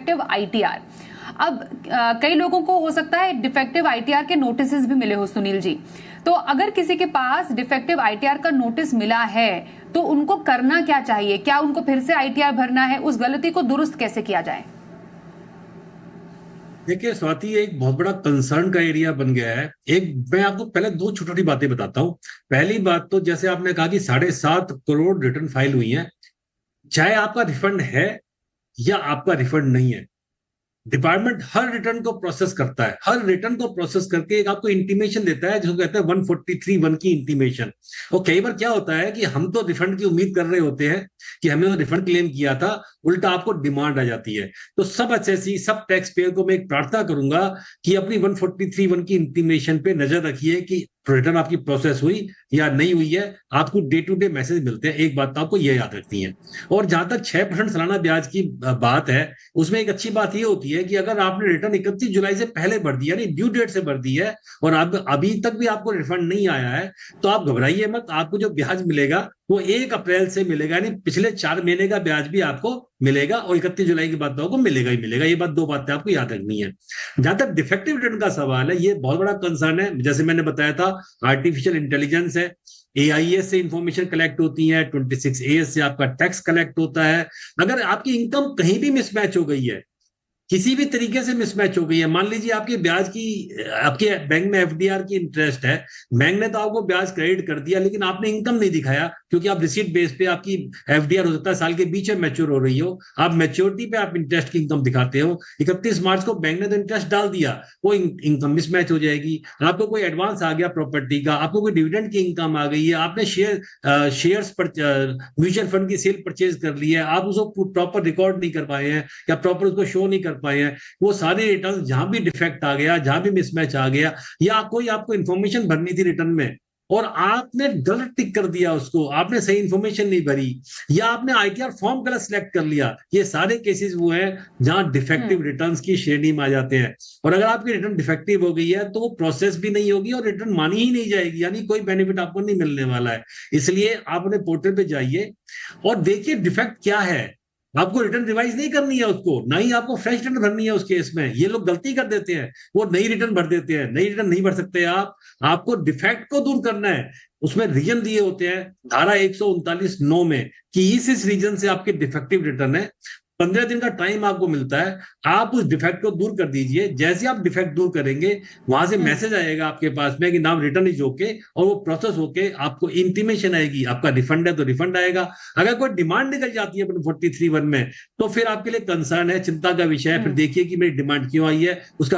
Defective ITR. अब कई लोगों को हो सकता है डिफेक्टिव आईटीआर के नोटिस भी मिले हो सुनील जी, तो अगर किसी के पास डिफेक्टिव आईटीआर का नोटिस मिला है तो उनको करना क्या चाहिए? क्या उनको फिर से आईटीआर भरना है? उस गलती को दुरुस्त कैसे किया जाए? देखिए स्वाति, एक बहुत बड़ा कंसर्न का एरिया बन गया है। एक मैं आपको पहले दो छोटी छोटी बातें बताता हूँ। पहली बात तो जैसे आपने कहा कि 7.5 करोड़ रिटर्न फाइल हुई है, चाहे आपका रिफंड है या आपका रिफंड नहीं है, डिपार्टमेंट हर रिटर्न को प्रोसेस करता है। हर रिटर्न को प्रोसेस करके एक आपको इंटीमेशन देता है, जिसको कहते हैं 143(1) की इंटीमेशन। और कई बार क्या होता है कि हम तो रिफंड की उम्मीद कर रहे होते हैं कि हमने वो रिफंड क्लेम किया था, उल्टा आपको डिमांड आ जाती है। तो सब एसएससी, सब टैक्स पेयर को मैं एक प्रार्थना करूंगा कि अपनी 143(1) की इंटीमेशन पे नजर रखिए कि रिटर्न आपकी प्रोसेस हुई या नहीं हुई है। आपको डे टू डे मैसेज मिलते हैं, एक बात तो आपको यह याद रखनी है। और जहां तक 6% सालाना ब्याज की बात है, उसमें एक अच्छी बात यह होती है कि अगर आपने रिटर्न 31 जुलाई से पहले भर दिया, यानी ड्यू डेट से भर दी है, और अब अभी तक भी आपको रिफंड नहीं आया है, तो आप घबराइए मत। आपको जो ब्याज मिलेगा वो 1 अप्रैल से मिलेगा, यानी पिछले 4 महीने का ब्याज भी आपको मिलेगा, और 31 जुलाई की बात तो आपको मिलेगा ही मिलेगा। ये बात, दो बातें आपको याद रखनी है। जहां तक डिफेक्टिव रिटर्न का सवाल है, ये बहुत बड़ा कंसर्न है। जैसे मैंने बताया था, आर्टिफिशियल इंटेलिजेंस है, एआईएस से इंफॉर्मेशन कलेक्ट होती है, 26एएस से आपका टैक्स कलेक्ट होता है। अगर आपकी इनकम कहीं भी मिसमैच हो गई है, किसी भी तरीके से मिसमैच हो गई है, मान लीजिए आपकी ब्याज की, आपके बैंक में एफडीआर की इंटरेस्ट है, बैंक ने तो आपको ब्याज क्रेडिट कर दिया, लेकिन आपने इनकम नहीं दिखाया, क्योंकि आप रिसीट बेस पे, आपकी एफडीआर हो सकता है साल के बीच में मैच्योर हो रही हो, आप मैच्योरिटी पे आप इंटरेस्ट की इनकम दिखाते हो। 31 मार्च को बैंक ने तो इंटरेस्ट डाल दिया, वो इनकम मिसमैच हो जाएगी। आपको कोई एडवांस आ गया प्रॉपर्टी का, आपको कोई डिविडेंड की इनकम आ गई है, आपने शेयर्स पर म्यूचुअल फंड की सेल परचेज कर ली है, आप उसको प्रॉपर रिकॉर्ड नहीं कर पाए हैं या प्रॉपर उसको शो नहीं कर पाए हैं, वो सारे रिटर्न जहां भी डिफेक्ट आ गया, जहां भी मिसमैच आ गया, या कोई आपको इंफॉर्मेशन भरनी थी रिटर्न में और आपने गलत टिक कर दिया उसको, आपने सही इंफॉर्मेशन नहीं भरी, या आपने आईटीआर फॉर्म गलत सिलेक्ट कर लिया, ये सारे केसेस वो हैं जहां डिफेक्टिव रिटर्न्स की श्रेणी में आ जाते हैं। और अगर आपकी रिटर्न डिफेक्टिव हो गई है तो वो प्रोसेस भी नहीं होगी और रिटर्न मानी ही नहीं जाएगी, यानी कोई बेनिफिट आपको नहीं मिलने वाला है। इसलिए आप अपने पोर्टल पे जाइए और देखिए डिफेक्ट क्या है। आपको रिटर्न रिवाइज नहीं करनी है उसको, ना ही आपको फ्रेश रिटर्न भरनी है उस केस में। ये लोग गलती कर देते हैं, वो नई रिटर्न भर देते हैं। नई रिटर्न नहीं भर सकते आप, आपको डिफेक्ट को दूर करना है। उसमें रीजन दिए होते हैं धारा 139(9) में कि इस रीजन से आपके डिफेक्टिव रिटर्न है। 15 दिन का टाइम आपको मिलता है, आप उस डिफेक्ट को दूर कर दीजिए। जैसे आप डिफेक्ट दूर करेंगे, वहां से मैसेज आएगा आपके पास में कि नाउ रिटर्न इज ओके, और वो प्रोसेस होके आपको इंटीमेशन आएगी, आपका रिफंड है तो रिफंड आएगा। अगर कोई डिमांड निकल जाती है 43(1) में, तो फिर आपके लिए कंसर्न है, चिंता का विषय है। फिर देखिए कि मेरी डिमांड क्यों आई है, उसका